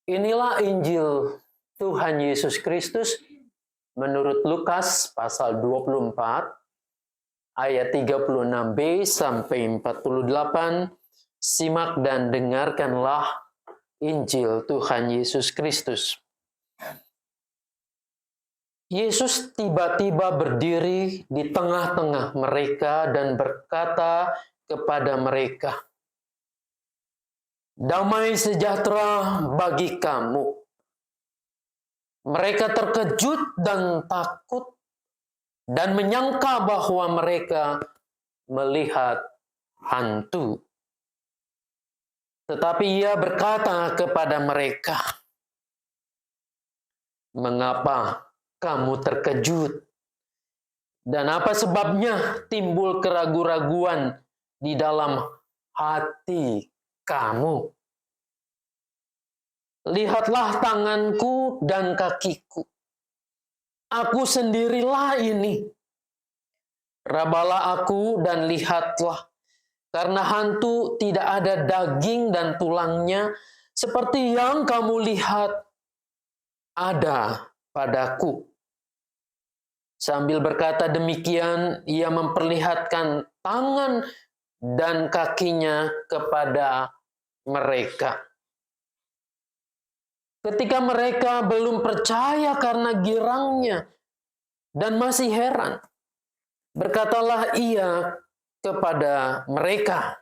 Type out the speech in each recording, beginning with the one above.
Inilah Injil Tuhan Yesus Kristus menurut Lukas pasal 24 ayat 36b sampai 48. Simak dan dengarkanlah Injil Tuhan Yesus Kristus. Yesus tiba-tiba berdiri di tengah-tengah mereka dan berkata kepada mereka, "Damai sejahtera bagi kamu." Mereka terkejut dan takut dan menyangka bahwa mereka melihat hantu. Tetapi ia berkata kepada mereka, "Mengapa kamu terkejut? Dan apa sebabnya timbul keraguan-raguan di dalam hati kamu? Lihatlah tanganku dan kakiku. Aku sendirilah ini. Rabalah aku dan lihatlah. Karena hantu tidak ada daging dan tulangnya, seperti yang kamu lihat ada padaku." Sambil berkata demikian, ia memperlihatkan tangan dan kakinya kepada mereka. Ketika mereka belum percaya karena girangnya dan masih heran, berkatalah ia kepada mereka,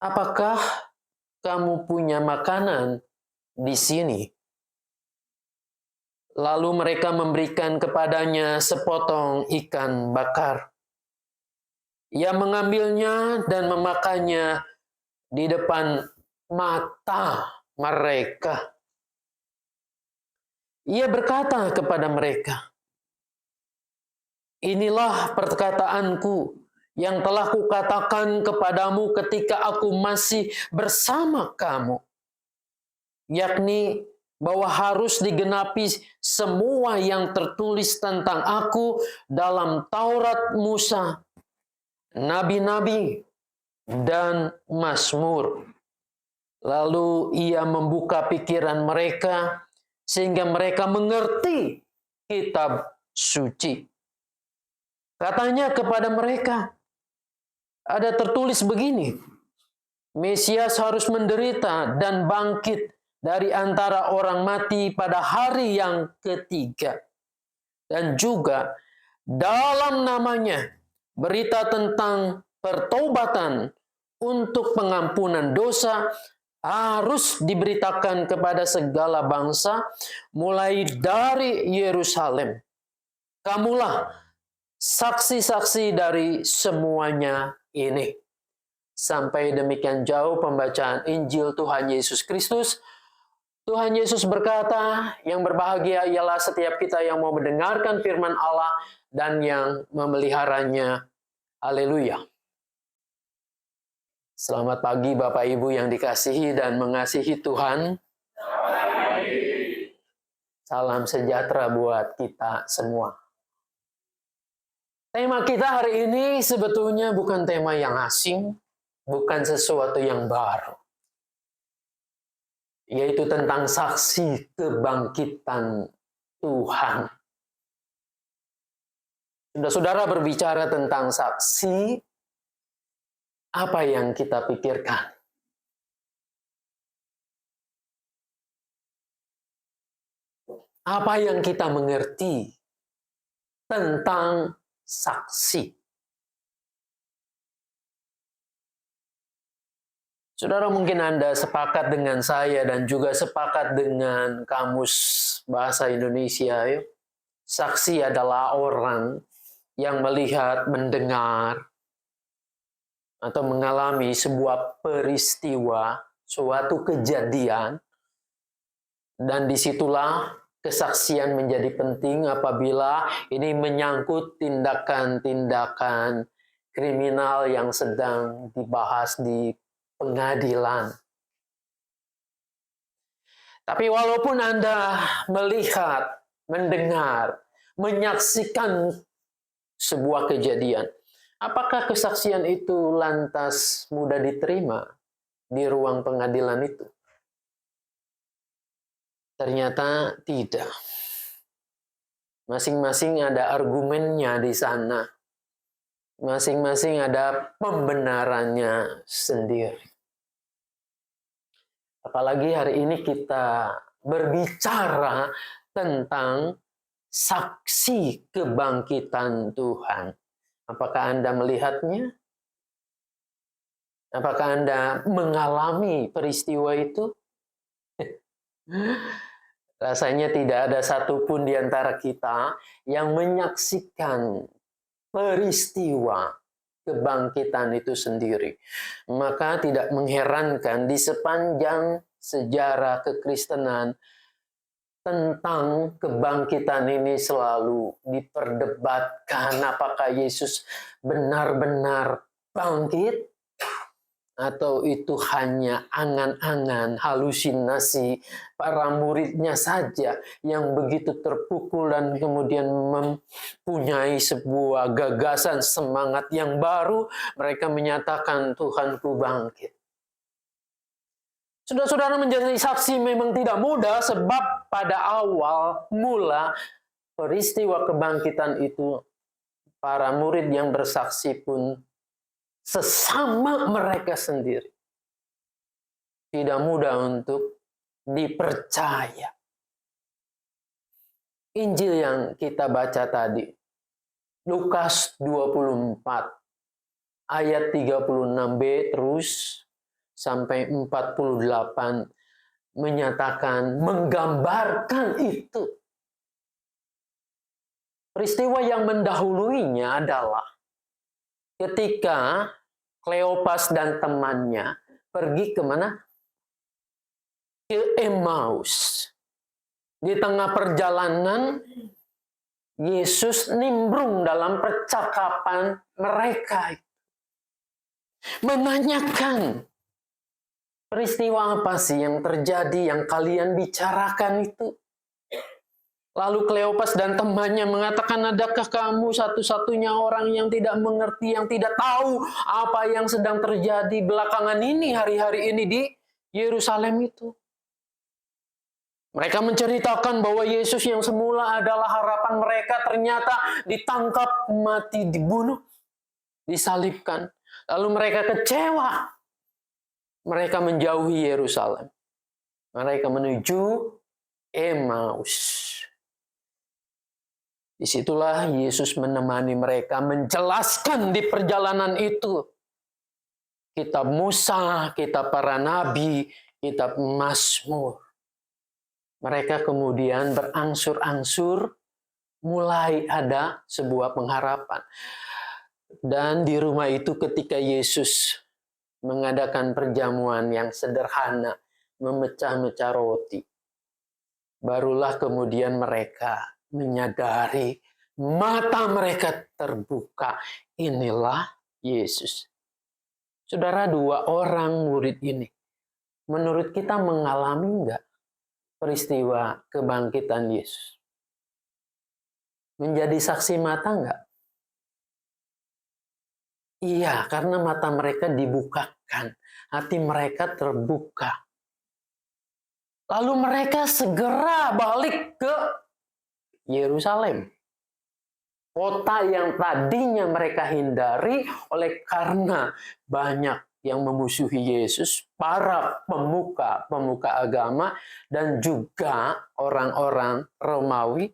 "Apakah kamu punya makanan di sini?" Lalu mereka memberikan kepadanya sepotong ikan bakar. Ia mengambilnya dan memakannya di depan mata mereka. Ia berkata kepada mereka, "Inilah perkataanku yang telah kukatakan kepadamu ketika aku masih bersama kamu, yakni bahwa harus digenapi semua yang tertulis tentang aku dalam Taurat Musa, nabi-nabi, dan Mazmur." Lalu ia membuka pikiran mereka sehingga mereka mengerti kitab suci. Katanya kepada mereka, ada tertulis begini, Mesias harus menderita dan bangkit dari antara orang mati pada hari yang ketiga. Dan juga dalam namanya berita tentang pertobatan untuk pengampunan dosa harus diberitakan kepada segala bangsa mulai dari Yerusalem. Kamulah saksi-saksi dari semuanya ini. Sampai demikian jauh pembacaan Injil Tuhan Yesus Kristus. Tuhan Yesus berkata, yang berbahagia ialah setiap kita yang mau mendengarkan firman Allah dan yang memeliharanya. Haleluya. Selamat pagi Bapak Ibu yang dikasihi dan mengasihi Tuhan. Salam sejahtera buat kita semua. Tema kita hari ini sebetulnya bukan tema yang asing, bukan sesuatu yang baru. Yaitu tentang saksi kebangkitan Tuhan. Sudah saudara berbicara tentang saksi, apa yang kita pikirkan? Apa yang kita mengerti tentang saksi? Saudara, mungkin Anda sepakat dengan saya dan juga sepakat dengan Kamus Bahasa Indonesia. Ya? Saksi adalah orang yang melihat, mendengar, atau mengalami sebuah peristiwa, suatu kejadian, dan disitulah kesaksian menjadi penting apabila ini menyangkut tindakan-tindakan kriminal yang sedang dibahas di pengadilan. Tapi walaupun Anda melihat, mendengar, menyaksikan sebuah kejadian, apakah kesaksian itu lantas mudah diterima di ruang pengadilan itu? Ternyata tidak. Masing-masing ada argumennya di sana. Masing-masing ada pembenarannya sendiri. Apalagi hari ini kita berbicara tentang saksi kebangkitan Tuhan. Apakah Anda melihatnya? Apakah Anda mengalami peristiwa itu? Rasanya tidak ada satupun di antara kita yang menyaksikan peristiwa kebangkitan itu sendiri. Maka tidak mengherankan di sepanjang sejarah kekristenan tentang kebangkitan ini selalu diperdebatkan. Apakah Yesus benar-benar bangkit? Atau itu hanya angan-angan, halusinasi para muridnya saja yang begitu terpukul dan kemudian mempunyai sebuah gagasan semangat yang baru. Mereka menyatakan Tuhanku bangkit. Saudara-saudara, menjadi saksi memang tidak mudah, sebab pada awal mula peristiwa kebangkitan itu para murid yang bersaksi pun sesama mereka sendiri tidak mudah untuk dipercaya. Injil yang kita baca tadi, Lukas 24 ayat 36b terus sampai 48 menyatakan, menggambarkan itu. Peristiwa yang mendahuluinya adalah ketika Kleopas dan temannya pergi kemana? Ke Emmaus. Di tengah perjalanan, Yesus nimbrung dalam percakapan mereka. Menanyakan, peristiwa apa sih yang terjadi yang kalian bicarakan itu? Lalu Kleopas dan temannya mengatakan, adakah kamu satu-satunya orang yang tidak mengerti, yang tidak tahu apa yang sedang terjadi belakangan ini, hari-hari ini di Yerusalem itu? Mereka menceritakan bahwa Yesus yang semula adalah harapan mereka ternyata ditangkap, mati, dibunuh, disalibkan. Lalu mereka kecewa. Mereka menjauhi Yerusalem. Mereka menuju Emmaus. Disitulah Yesus menemani mereka, menjelaskan di perjalanan itu kitab Musa, kitab para nabi, kitab Mazmur. Mereka kemudian berangsur-angsur mulai ada sebuah pengharapan. Dan di rumah itu ketika Yesus mengadakan perjamuan yang sederhana, memecah-mecah roti, barulah kemudian mereka menyadari, mata mereka terbuka. Inilah Yesus. Saudara, dua orang murid ini, menurut kita mengalami enggak peristiwa kebangkitan Yesus? Menjadi saksi mata enggak? Iya, karena mata mereka dibukakan, hati mereka terbuka. Lalu mereka segera balik ke Yerusalem. Kota yang tadinya mereka hindari oleh karena banyak yang memusuhi Yesus, para pemuka agama, dan juga orang-orang Romawi.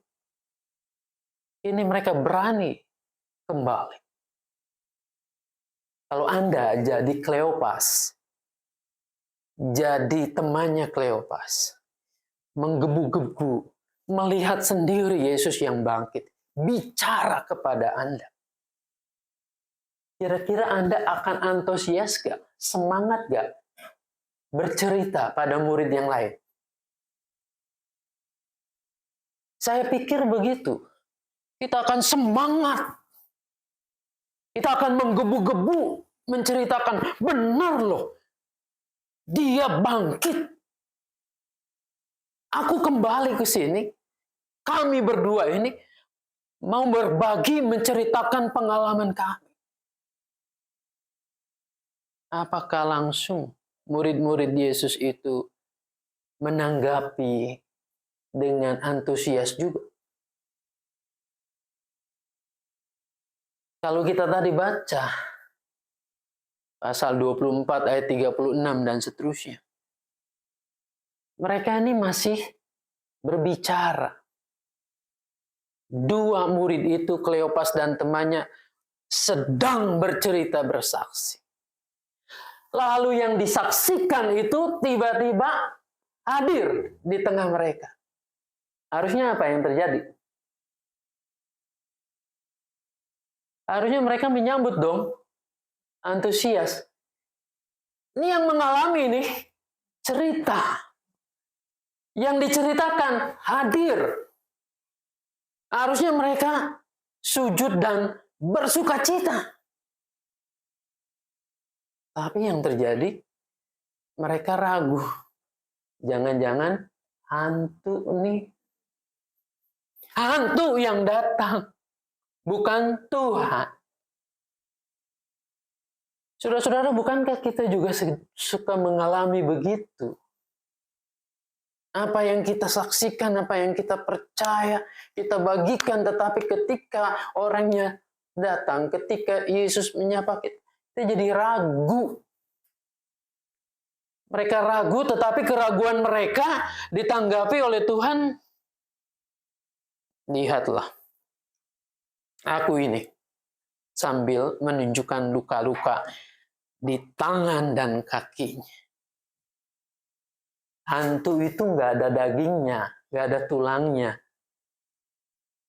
Ini mereka berani kembali. Kalau Anda jadi Kleopas, jadi temannya Kleopas, menggebu-gebu, melihat sendiri Yesus yang bangkit, bicara kepada Anda. Kira-kira Anda akan antusias gak? Semangat gak? Bercerita pada murid yang lain? Saya pikir begitu. Kita akan semangat. Kita akan menggebu-gebu menceritakan, benar loh, dia bangkit. Aku kembali ke sini. Kami berdua ini mau berbagi, menceritakan pengalaman kami. Apakah langsung murid-murid Yesus itu menanggapi dengan antusias juga. Kalau kita tadi baca pasal 24 ayat 36 dan seterusnya. Mereka ini masih berbicara. Dua murid itu, Kleopas dan temannya, sedang bercerita bersaksi. Lalu yang disaksikan itu tiba-tiba hadir di tengah mereka. Harusnya apa yang terjadi? Harusnya mereka menyambut dong, antusias. Ini yang mengalami nih cerita. Yang diceritakan hadir. Harusnya mereka sujud dan bersuka cita. Tapi yang terjadi, mereka ragu. Jangan-jangan hantu nih. Hantu yang datang. Bukan Tuhan. Saudara-saudara, bukankah kita juga suka mengalami begitu? Apa yang kita saksikan, apa yang kita percaya, kita bagikan, tetapi ketika orangnya datang, ketika Yesus menyapa kita, kita jadi ragu. Mereka ragu, tetapi keraguan mereka ditanggapi oleh Tuhan. Lihatlah, aku ini, sambil menunjukkan luka-luka di tangan dan kakinya. Hantu itu nggak ada dagingnya, nggak ada tulangnya.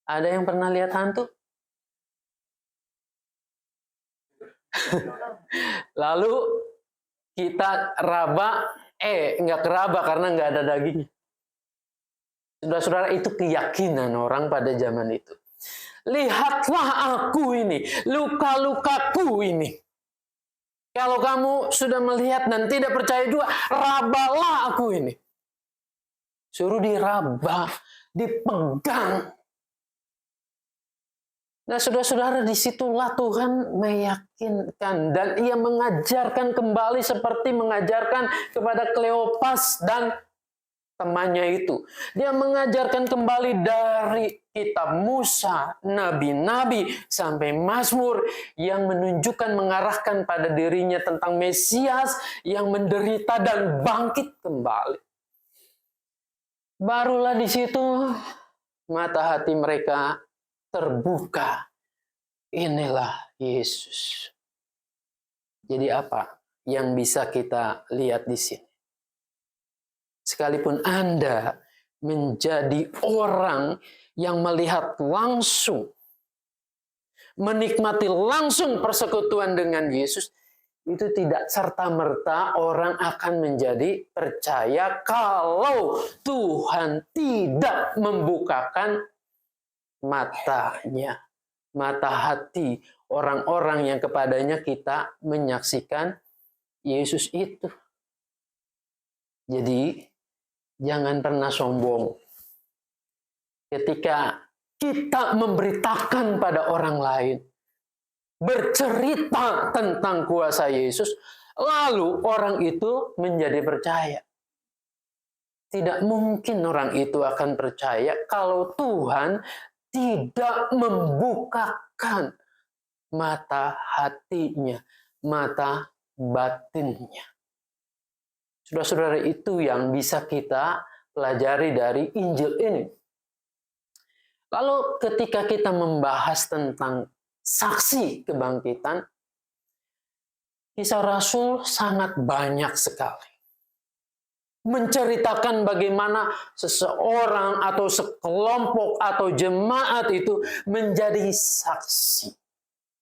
Ada yang pernah lihat hantu? Lalu kita raba, nggak keraba karena nggak ada dagingnya. Saudara-saudara, itu keyakinan orang pada zaman itu. Lihatlah aku ini, luka-lukaku ini. Kalau kamu sudah melihat dan tidak percaya juga, rabalah aku ini. Suruh diraba, dipegang. Nah, saudara-saudara, disitulah Tuhan meyakinkan dan Ia mengajarkan kembali seperti mengajarkan kepada Kleopas dan temannya itu. Dia mengajarkan kembali dari kitab Musa, nabi-nabi, sampai Mazmur yang menunjukkan, mengarahkan pada dirinya tentang Mesias yang menderita dan bangkit kembali. Barulah di situ mata hati mereka terbuka. Inilah Yesus. Jadi apa yang bisa kita lihat di sini? Sekalipun Anda menjadi orang yang melihat langsung, menikmati langsung persekutuan dengan Yesus, itu tidak serta-merta orang akan menjadi percaya kalau Tuhan tidak membukakan matanya, mata hati orang-orang yang kepadanya kita menyaksikan Yesus itu. Jadi, jangan pernah sombong. Ketika kita memberitakan pada orang lain, bercerita tentang kuasa Yesus, lalu orang itu menjadi percaya. Tidak mungkin orang itu akan percaya kalau Tuhan tidak membukakan mata hatinya, mata batinnya. Saudara-saudara, itu yang bisa kita pelajari dari Injil ini. Lalu ketika kita membahas tentang saksi kebangkitan, Kisah Rasul sangat banyak sekali. Menceritakan bagaimana seseorang atau sekelompok atau jemaat itu menjadi saksi.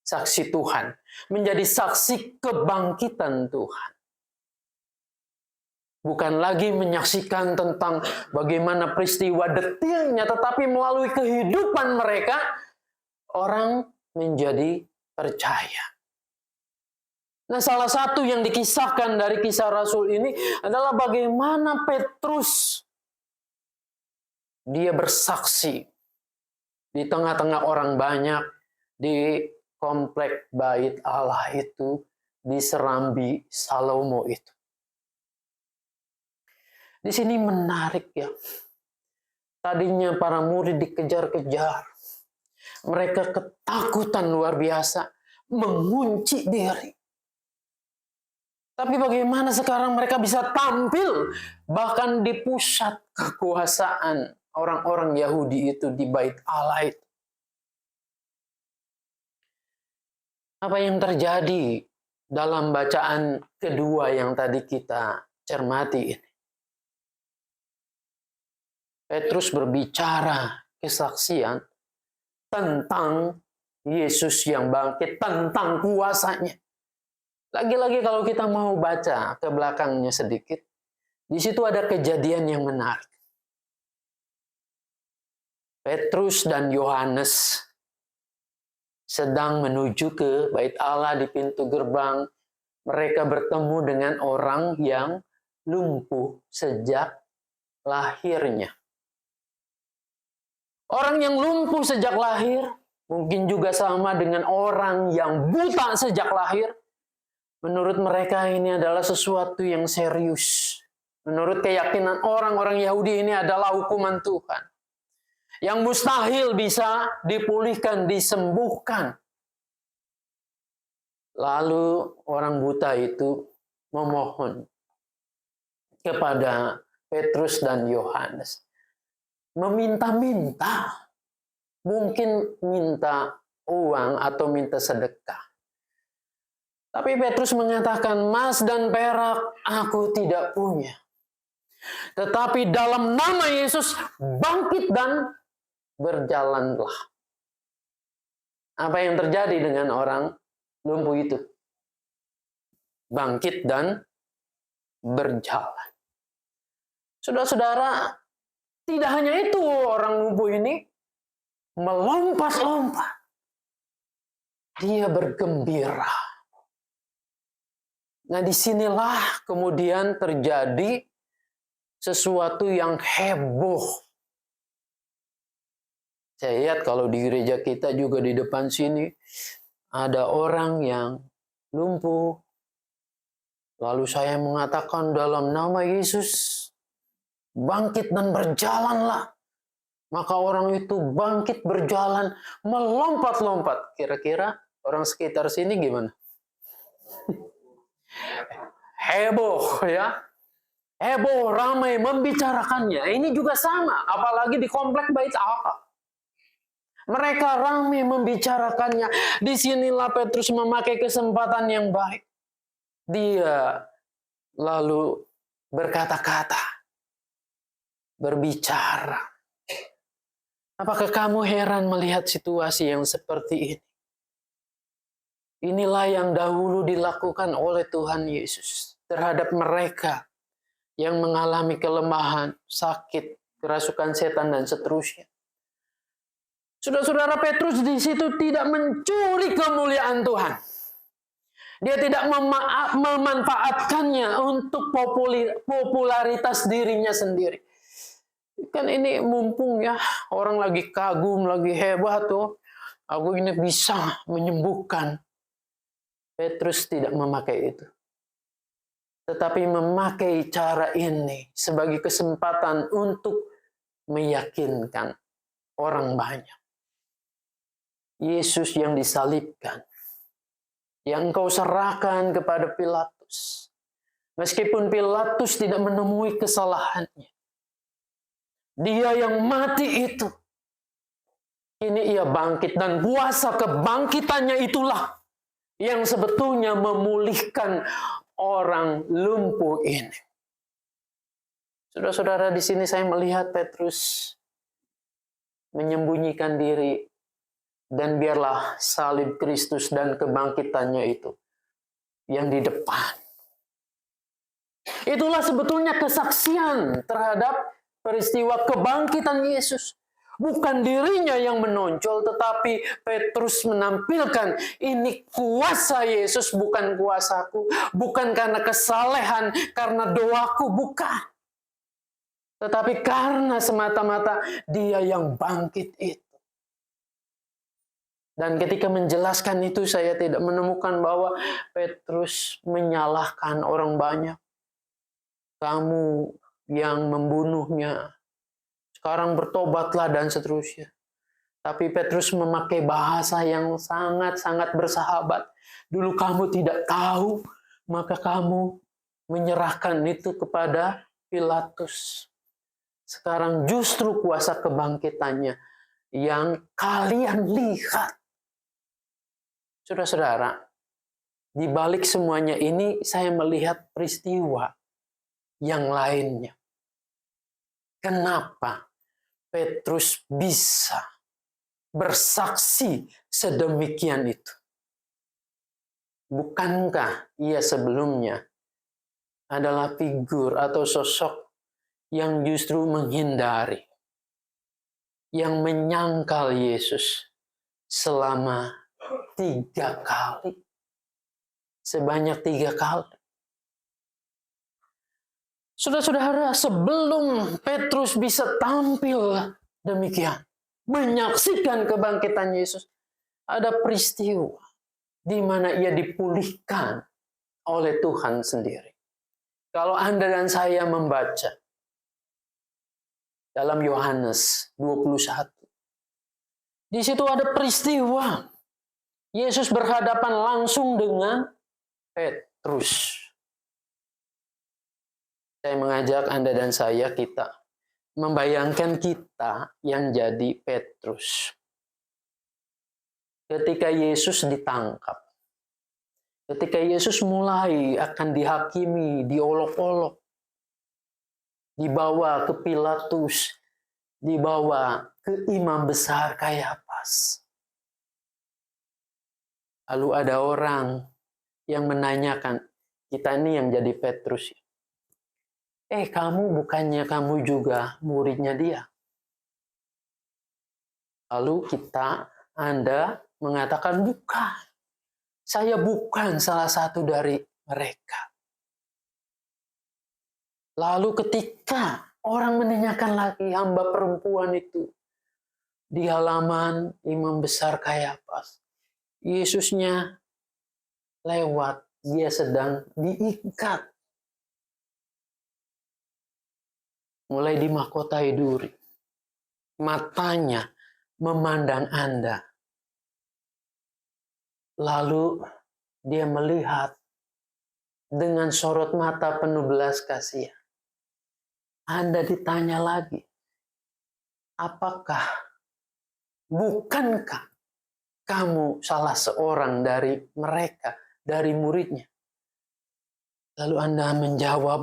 Saksi Tuhan. Menjadi saksi kebangkitan Tuhan. Bukan lagi menyaksikan tentang bagaimana peristiwa detailnya, tetapi melalui kehidupan mereka, orang menjadi percaya. Nah, salah satu yang dikisahkan dari Kisah Rasul ini adalah bagaimana Petrus, dia bersaksi di tengah-tengah orang banyak, di komplek bait Allah itu, di Serambi Salomo itu. Di sini menarik ya. Tadinya para murid dikejar-kejar. Mereka ketakutan luar biasa, mengunci diri. Tapi bagaimana sekarang mereka bisa tampil bahkan di pusat kekuasaan orang-orang Yahudi itu di Bait Allah itu? Apa yang terjadi dalam bacaan kedua yang tadi kita cermati ini? Petrus berbicara kesaksian tentang Yesus yang bangkit, tentang kuasanya. Lagi-lagi kalau kita mau baca ke belakangnya sedikit, di situ ada kejadian yang menarik. Petrus dan Yohanes sedang menuju ke Bait Allah di pintu gerbang. Mereka bertemu dengan orang yang lumpuh sejak lahirnya. Orang yang lumpuh sejak lahir mungkin juga sama dengan orang yang buta sejak lahir. Menurut mereka ini adalah sesuatu yang serius. Menurut keyakinan orang-orang Yahudi ini adalah hukuman Tuhan. Yang mustahil bisa dipulihkan, disembuhkan. Lalu orang buta itu memohon kepada Petrus dan Yohanes. Meminta-minta. Mungkin minta uang atau minta sedekah. Tapi Petrus mengatakan, emas dan perak aku tidak punya. Tetapi dalam nama Yesus bangkit dan berjalanlah. Apa yang terjadi dengan orang lumpuh itu? Bangkit dan berjalan. Saudara-saudara, tidak hanya itu orang lumpuh ini melompat-lompat. Dia bergembira. Nah, disinilah kemudian terjadi sesuatu yang heboh. Saya lihat kalau di gereja kita juga di depan sini ada orang yang lumpuh. Lalu saya mengatakan dalam nama Yesus, bangkit dan berjalanlah. Maka orang itu bangkit berjalan, melompat-lompat. Kira-kira orang sekitar sini gimana? Heboh ya. Heboh, ramai membicarakannya. Ini juga sama, apalagi di komplek Bait Allah. Mereka ramai membicarakannya. Disinilah Petrus memakai kesempatan yang baik. Dia lalu berkata-kata, berbicara. Apakah kamu heran melihat situasi yang seperti ini? Inilah yang dahulu dilakukan oleh Tuhan Yesus terhadap mereka yang mengalami kelemahan, sakit, kerasukan setan, dan seterusnya. Saudara-saudara, Petrus di situ tidak mencuri kemuliaan Tuhan. Dia tidak memanfaatkannya untuk popularitas dirinya sendiri. Kan ini mumpung ya, orang lagi kagum, lagi hebat tuh. Aku ini bisa menyembuhkan. Petrus tidak memakai itu. Tetapi memakai cara ini sebagai kesempatan untuk meyakinkan orang banyak. Yesus yang disalibkan, yang engkau serahkan kepada Pilatus. Meskipun Pilatus tidak menemui kesalahannya. Dia yang mati itu. Ini ia bangkit, dan kuasa kebangkitannya itulah yang sebetulnya memulihkan orang lumpuh ini. Saudara-saudara, di sini saya melihat Petrus menyembunyikan diri, dan biarlah salib Kristus dan kebangkitannya itu yang di depan. Itulah sebetulnya kesaksian terhadap peristiwa kebangkitan Yesus. Bukan dirinya yang menonjol, tetapi Petrus menampilkan ini kuasa Yesus, bukan kuasaku. Bukan karena kesalehan, karena doaku, bukan. Tetapi karena semata-mata dia yang bangkit itu. Dan ketika menjelaskan itu, saya tidak menemukan bahwa Petrus menyalahkan orang banyak. Kamu yang membunuhnya. sekarang bertobatlah dan seterusnya. Tapi Petrus memakai bahasa yang sangat-sangat bersahabat. Dulu kamu tidak tahu, maka kamu menyerahkan itu kepada Pilatus. Sekarang justru kuasa kebangkitannya yang kalian lihat. Saudara-saudara, di balik semuanya ini saya melihat peristiwa yang lainnya. Kenapa Petrus bisa bersaksi sedemikian itu? Bukankah ia sebelumnya adalah figur atau sosok yang justru menghindari, yang menyangkal Yesus selama 3 kali? Sebanyak 3 kali. Saudara-saudara, sebelum Petrus bisa tampil demikian, menyaksikan kebangkitan Yesus, ada peristiwa di mana ia dipulihkan oleh Tuhan sendiri. Kalau Anda dan saya membaca dalam Yohanes 21, di situ ada peristiwa Yesus berhadapan langsung dengan Petrus. Saya mengajak Anda dan saya, kita membayangkan kita yang jadi Petrus. Ketika Yesus ditangkap, ketika Yesus mulai akan dihakimi, diolok-olok, dibawa ke Pilatus, dibawa ke imam besar Kayafas. Lalu ada orang yang menanyakan, kita ini yang jadi Petrus. Bukannya kamu juga muridnya dia? Lalu Anda mengatakan, bukan. Saya bukan salah satu dari mereka. Lalu ketika orang menanyakan lagi hamba perempuan itu di halaman imam besar Kayafas, Yesusnya lewat, dia sedang diikat. Mulai dimahkotai duri. Matanya memandang Anda. Lalu dia melihat dengan sorot mata penuh belas kasihan. Anda ditanya lagi, bukankah kamu salah seorang dari mereka, dari muridnya? Lalu Anda menjawab,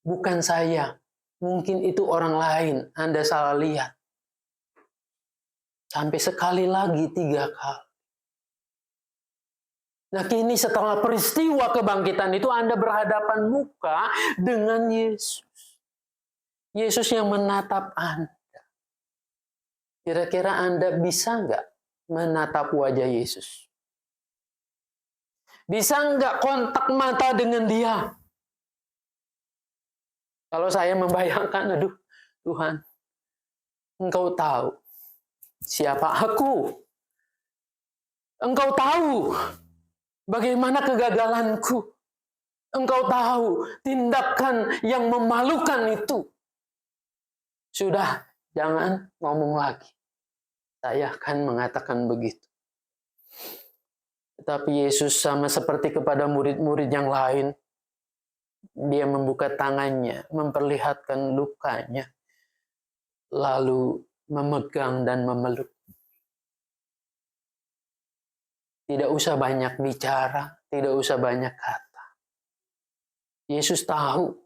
bukan saya. Mungkin itu orang lain, Anda salah lihat. Sampai sekali lagi 3 kali. Nah, kini setelah peristiwa kebangkitan itu Anda berhadapan muka dengan Yesus. Yesus yang menatap Anda. Kira-kira Anda bisa nggak menatap wajah Yesus? Bisa nggak kontak mata dengan dia? Kalau saya membayangkan, aduh Tuhan, Engkau tahu siapa aku. Engkau tahu bagaimana kegagalanku. Engkau tahu tindakan yang memalukan itu. Sudah, jangan ngomong lagi. Saya akan mengatakan begitu. Tetapi Yesus sama seperti kepada murid-murid yang lain, dia membuka tangannya, memperlihatkan lukanya, lalu memegang dan memeluk. Tidak usah banyak bicara, tidak usah banyak kata. Yesus tahu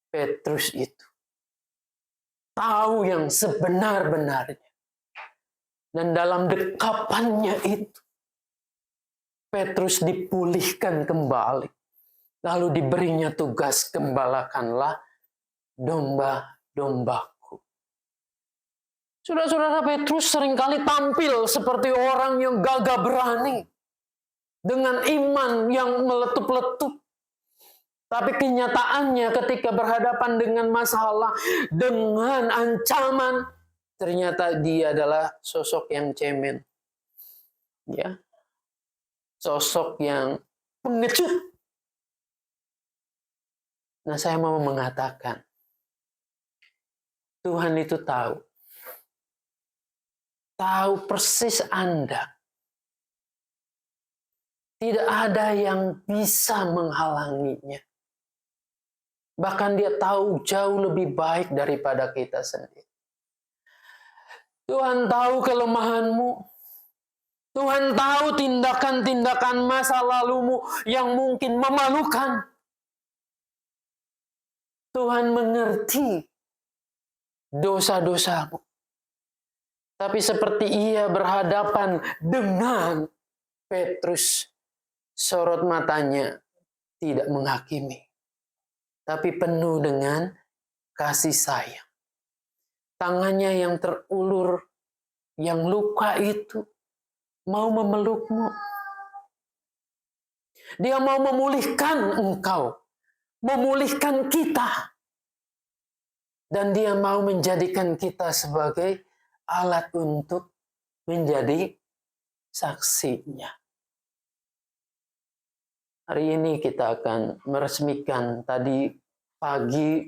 Petrus itu. Tahu yang sebenar-benarnya. Dan dalam dekapannya itu, Petrus dipulihkan kembali. Lalu diberinya tugas, gembalakanlah domba-dombaku. Saudara-saudara, Petrus seringkali tampil seperti orang yang gagah berani. Dengan iman yang meletup-letup. Tapi kenyataannya ketika berhadapan dengan masalah, dengan ancaman, ternyata dia adalah sosok yang cemen. Ya. Sosok yang pengecut. Nah, saya mau mengatakan, Tuhan itu tahu. Tahu persis Anda. Tidak ada yang bisa menghalanginya. Bahkan dia tahu jauh lebih baik daripada kita sendiri. Tuhan tahu kelemahanmu. Tuhan tahu tindakan-tindakan masa lalumu yang mungkin memalukan. Tuhan mengerti dosa-dosamu. Tapi seperti ia berhadapan dengan Petrus, sorot matanya tidak menghakimi, tapi penuh dengan kasih sayang. Tangannya yang terulur, yang luka itu, mau memelukmu. Dia mau memulihkan engkau, memulihkan kita. Dan dia mau menjadikan kita sebagai alat untuk menjadi saksinya. Hari ini kita akan meresmikan tadi pagi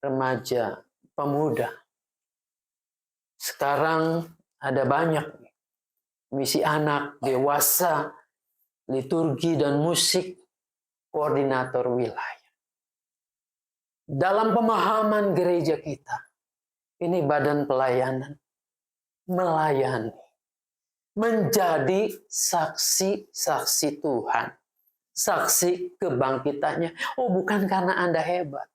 remaja, pemuda. Sekarang ada banyak misi anak, dewasa, liturgi dan musik, koordinator wilayah. Dalam pemahaman gereja kita, ini badan pelayanan, melayani, menjadi saksi-saksi Tuhan, saksi kebangkitannya. Oh, bukan karena Anda hebat.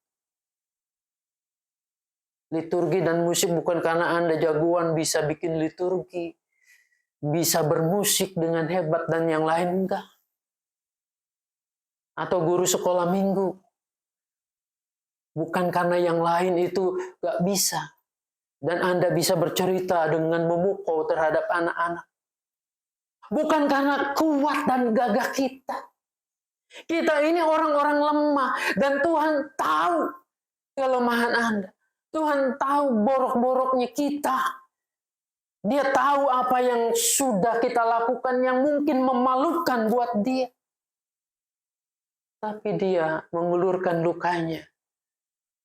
Liturgi dan musik bukan karena Anda jagoan bisa bikin liturgi, bisa bermusik dengan hebat dan yang lain, enggak. Atau guru sekolah minggu. Bukan karena yang lain itu gak bisa. Dan Anda bisa bercerita dengan memukau terhadap anak-anak. Bukan karena kuat dan gagah kita. Kita ini orang-orang lemah. Dan Tuhan tahu kelemahan Anda. Tuhan tahu borok-boroknya kita. Dia tahu apa yang sudah kita lakukan yang mungkin memalukan buat dia. Tapi dia mengulurkan lukanya.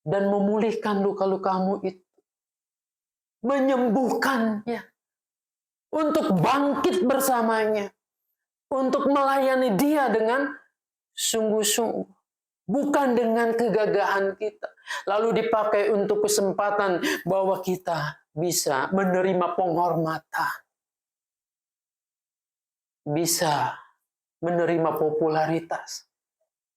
Dan memulihkan luka-lukamu itu. Menyembuhkannya. Untuk bangkit bersamanya. Untuk melayani dia dengan sungguh-sungguh. Bukan dengan kegagahan kita. Lalu dipakai untuk kesempatan bahwa kita bisa menerima penghormatan. Bisa menerima popularitas.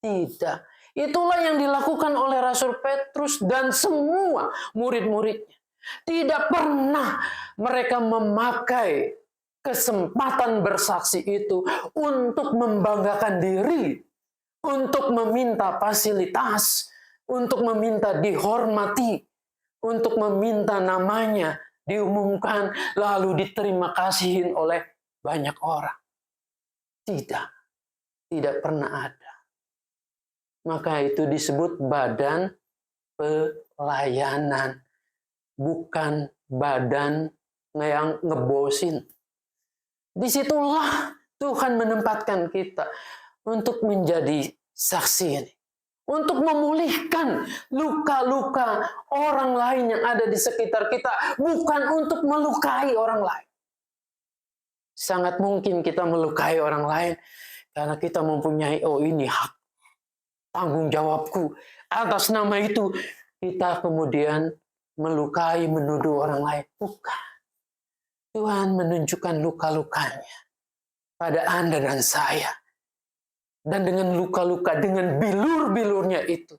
Tidak. Itulah yang dilakukan oleh Rasul Petrus dan semua murid-muridnya. Tidak pernah mereka memakai kesempatan bersaksi itu untuk membanggakan diri, untuk meminta fasilitas, untuk meminta dihormati, untuk meminta namanya diumumkan lalu diterima kasihin oleh banyak orang. Tidak, tidak pernah ada. Maka itu disebut badan pelayanan. Bukan badan yang ngebosin. Disitulah Tuhan menempatkan kita untuk menjadi saksi ini. Untuk memulihkan luka-luka orang lain yang ada di sekitar kita. Bukan untuk melukai orang lain. Sangat mungkin kita melukai orang lain karena kita mempunyai, oh ini hak. Tanggung jawabku. Atas nama itu kita kemudian melukai, menuduh orang lain. Bukan. Tuhan menunjukkan luka-lukanya pada Anda dan saya. Dan dengan luka-luka, dengan bilur-bilurnya itu,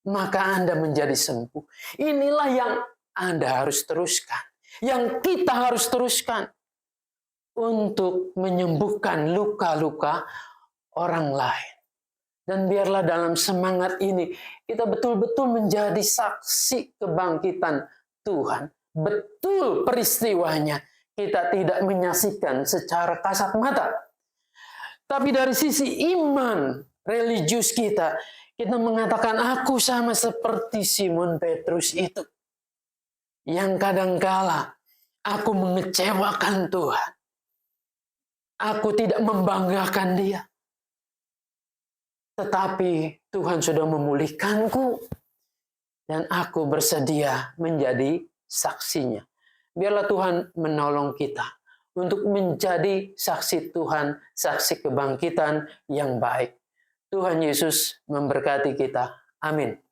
maka Anda menjadi sembuh. Inilah yang Anda harus teruskan. Yang kita harus teruskan. Untuk menyembuhkan luka-luka orang lain. Dan biarlah dalam semangat ini kita betul-betul menjadi saksi kebangkitan Tuhan. Betul peristiwanya. Kita tidak menyaksikan secara kasat mata. Tapi dari sisi iman religius kita mengatakan aku sama seperti Simon Petrus itu. Yang kadangkala aku mengecewakan Tuhan. Aku tidak membanggakan dia. Tetapi Tuhan sudah memulihkanku. dan aku bersedia menjadi saksinya. Biarlah Tuhan menolong kita untuk menjadi saksi Tuhan, saksi kebangkitan yang baik. Tuhan Yesus memberkati kita. Amin.